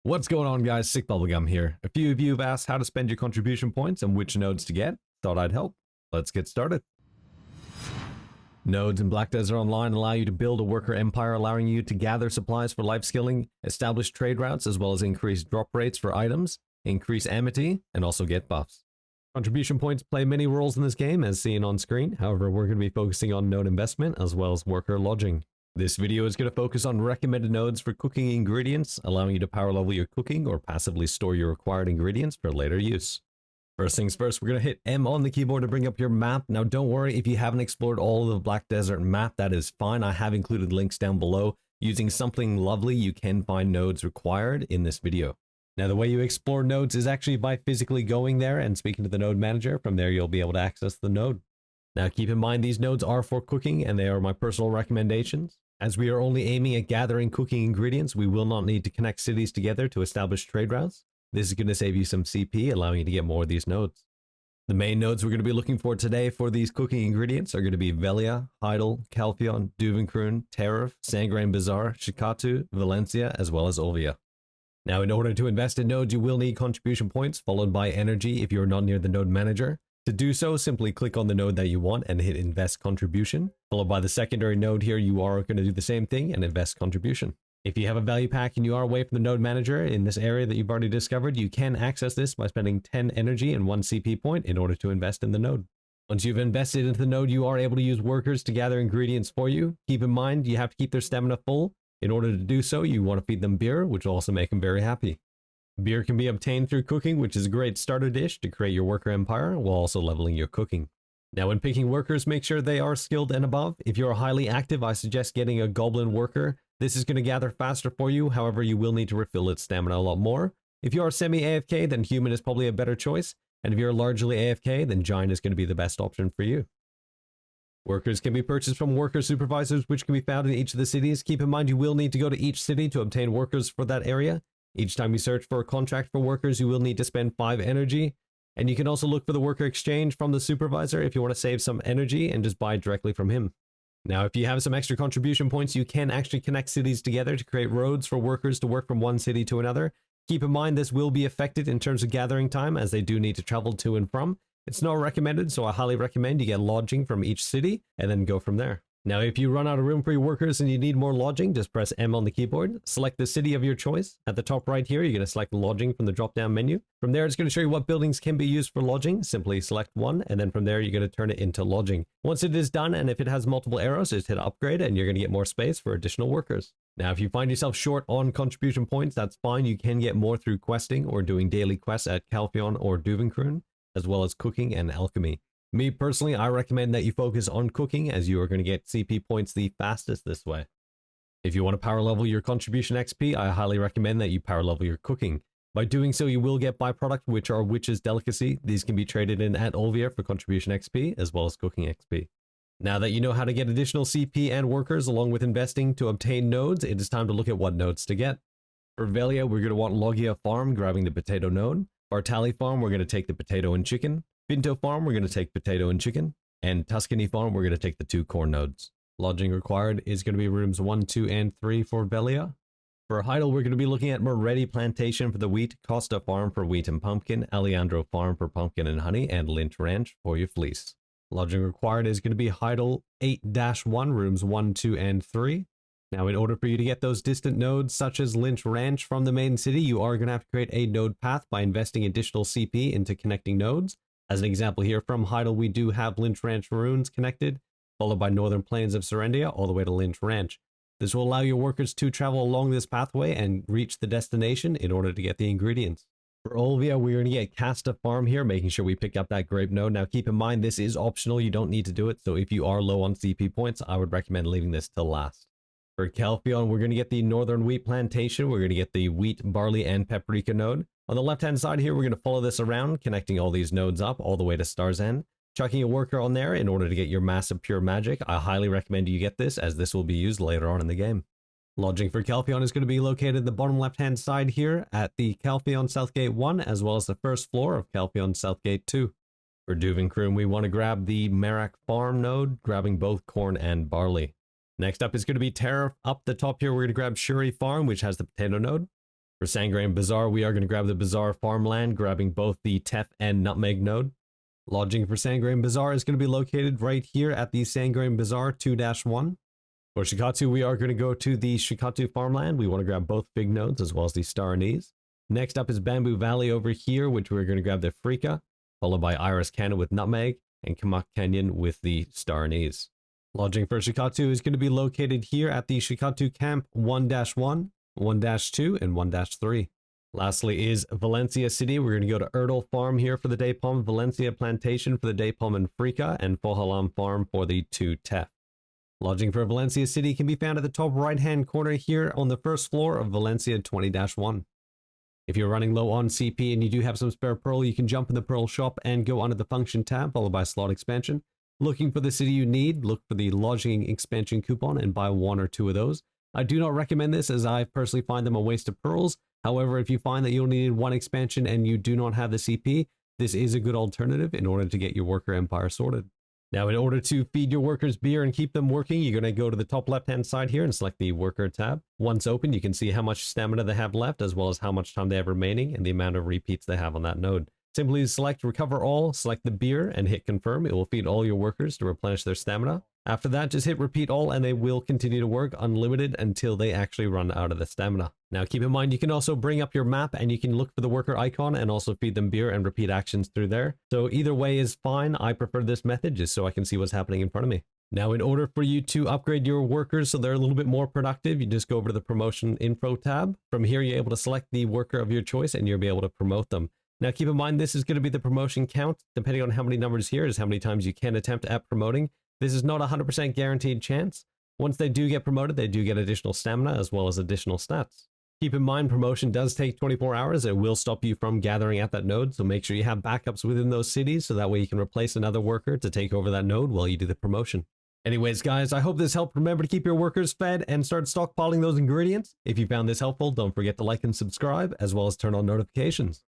What's going on, guys? Sick Bubblegum here. A few of you have asked how to spend your contribution points and which nodes to get. Thought I'd help. Let's get started. Nodes in Black Desert Online allow you to build a worker empire, allowing you to gather supplies for life skilling, establish trade routes, as well as increase drop rates for items, increase amity, and also get buffs. Contribution points play many roles in this game, as seen on screen. However, we're going to be focusing on node investment as well as worker lodging. This video is going to focus on recommended nodes for cooking ingredients, allowing you to power level your cooking or passively store your required ingredients for later use. First things first, we're going to hit M on the keyboard to bring up your map. Now don't worry if you haven't explored all of the Black Desert map, that is fine. I have included links down below. Using something lovely, you can find nodes required in this video. Now the way you explore nodes is actually by physically going there and speaking to the node manager. From there you'll be able to access the node. Now keep in mind these nodes are for cooking and they are my personal recommendations. As we are only aiming at gathering cooking ingredients, we will not need to connect cities together to establish trade routes. This is going to save you some CP, allowing you to get more of these nodes. The main nodes we're going to be looking for today for these cooking ingredients are going to be Velia, Heidel, Calpheon, Duvenkroon, Tariff, Sangrain Bazaar, Shikatu, Valencia, as well as Olvia. Now, in order to invest in nodes, you will need contribution points, followed by energy if you're not near the node manager. To do so, simply click on the node that you want and hit invest contribution, followed by the secondary node here. You are going to do the same thing and invest contribution. If you have a value pack and you are away from the node manager in this area that you've already discovered, you can access this by spending 10 energy and 1 CP point in order to invest in the node. Once you've invested into the node, you are able to use workers to gather ingredients for you. Keep in mind, you have to keep their stamina full. In order to do so, you want to feed them beer, which will also make them very happy. Beer can be obtained through cooking, which is a great starter dish to create your worker empire while also leveling your cooking. Now, when picking workers, make sure they are skilled and above. If you're highly active, I suggest getting a goblin worker. This is going to gather faster for you. However, you will need to refill its stamina a lot more. If you are semi-AFK, then human is probably a better choice. And if you're largely AFK, then giant is going to be the best option for you. Workers can be purchased from worker supervisors, which can be found in each of the cities. Keep in mind, you will need to go to each city to obtain workers for that area. Each time you search for a contract for workers, you will need to spend 5 energy. And you can also look for the worker exchange from the supervisor if you want to save some energy and just buy directly from him. Now, if you have some extra contribution points, you can actually connect cities together to create roads for workers to work from one city to another. Keep in mind this will be affected in terms of gathering time, as they do need to travel to and from. It's not recommended, so I highly recommend you get lodging from each city and then go from there. Now, if you run out of room for your workers and you need more lodging, just press M on the keyboard, select the city of your choice. At the top right here, you're going to select lodging from the drop-down menu. From there, it's going to show you what buildings can be used for lodging. Simply select one, and then from there, you're going to turn it into lodging. Once it is done, and if it has multiple arrows, just hit upgrade, and you're going to get more space for additional workers. Now, if you find yourself short on contribution points, that's fine. You can get more through questing or doing daily quests at Calpheon or Duvenkroon, as well as cooking and alchemy. Me personally, I recommend that you focus on cooking, as you are going to get CP points the fastest this way. If you want to power level your contribution XP, I highly recommend that you power level your cooking. By doing so, you will get byproduct, which are Witch's Delicacy. These can be traded in at Olvia for contribution XP, as well as cooking XP. Now that you know how to get additional CP and workers, along with investing to obtain nodes, it is time to look at what nodes to get. For Velia, we're going to want Logia Farm, grabbing the potato node. Bartali Farm, we're going to take the potato and chicken. Pinto Farm, we're going to take potato and chicken. And Tuscany Farm, we're going to take the 2 corn nodes. Lodging required is going to be rooms 1, 2, and 3 for Velia. For Heidel, we're going to be looking at Moretti Plantation for the wheat, Costa Farm for wheat and pumpkin, Alejandro Farm for pumpkin and honey, and Lynch Ranch for your fleece. Lodging required is going to be Heidel 8-1, rooms 1, 2, and 3. Now, in order for you to get those distant nodes, such as Lynch Ranch from the main city, you are going to have to create a node path by investing additional CP into connecting nodes. As an example here, from Heidel, we do have Lynch Ranch Ruins connected, followed by Northern Plains of Serendia, all the way to Lynch Ranch. This will allow your workers to travel along this pathway and reach the destination in order to get the ingredients. For Olvia, we're going to get Casta Farm here, making sure we pick up that grape node. Now, keep in mind, this is optional. You don't need to do it. So if you are low on CP points, I would recommend leaving this till last. For Calpheon, we're going to get the Northern Wheat Plantation. We're going to get the wheat, barley, and paprika node. On the left-hand side here, we're going to follow this around, connecting all these nodes up all the way to Star's End. Chucking a worker on there in order to get your massive pure magic. I highly recommend you get this, as this will be used later on in the game. Lodging for Calpheon is going to be located in the bottom left-hand side here at the Calpheon Southgate 1, as well as the first floor of Calpheon Southgate 2. For Duvenkroon, we want to grab the Merak Farm node, grabbing both corn and barley. Next up is going to be Tariff. Up the top here, we're going to grab Shuri Farm, which has the potato node. For Sangrein Bazaar, we are going to grab the Bazaar farmland, grabbing both the Tef and Nutmeg node. Lodging for Sangrein Bazaar is going to be located right here at the Sangrein Bazaar 2-1. For Shikatu, we are going to go to the Shikatu farmland. We want to grab both Fig nodes as well as the Star Anise. Next up is Bamboo Valley over here, which we're going to grab the Frika, followed by Iris Canyon with Nutmeg, and Kamak Canyon with the Star Anise. Lodging for Shikatu is going to be located here at the Shikatu Camp 1-1, 1-2, and 1-3. Lastly is Valencia City. We're going to go to Erdal Farm here for the Daypalm, Valencia Plantation for the Daypalm and Frika, and Fohalam Farm for the 2 Tef. Lodging for Valencia City can be found at the top right-hand corner here on the first floor of Valencia 20-1. If you're running low on CP and you do have some spare Pearl, you can jump in the Pearl shop and go under the Function tab, followed by Slot Expansion. Looking for the city you need, look for the Lodging Expansion coupon and buy 1 or 2 of those. I do not recommend this, as I personally find them a waste of pearls. However, if you find that you only need 1 expansion and you do not have the CP, this is a good alternative in order to get your worker empire sorted. Now, in order to feed your workers beer and keep them working, you're going to go to the top left-hand side here and select the worker tab. Once open, you can see how much stamina they have left, as well as how much time they have remaining and the amount of repeats they have on that node. Simply select recover all, select the beer, and hit confirm. It will feed all your workers to replenish their stamina. After that, just hit repeat all and they will continue to work unlimited until they actually run out of the stamina. Now keep in mind, you can also bring up your map and you can look for the worker icon and also feed them beer and repeat actions through there. So either way is fine. I prefer this method just so I can see what's happening in front of me. Now, in order for you to upgrade your workers so they're a little bit more productive, you just go over to the promotion info tab. From here, you're able to select the worker of your choice and you'll be able to promote them. Now, keep in mind, this is going to be the promotion count. Depending on how many numbers here is how many times you can attempt at promoting. This is not a 100% guaranteed chance. Once they do get promoted, they do get additional stamina as well as additional stats. Keep in mind, promotion does take 24 hours. It will stop you from gathering at that node, so make sure you have backups within those cities so that way you can replace another worker to take over that node while you do the promotion. Anyways, guys, I hope this helped. Remember to keep your workers fed and start stockpiling those ingredients. If you found this helpful, don't forget to like and subscribe, as well as turn on notifications.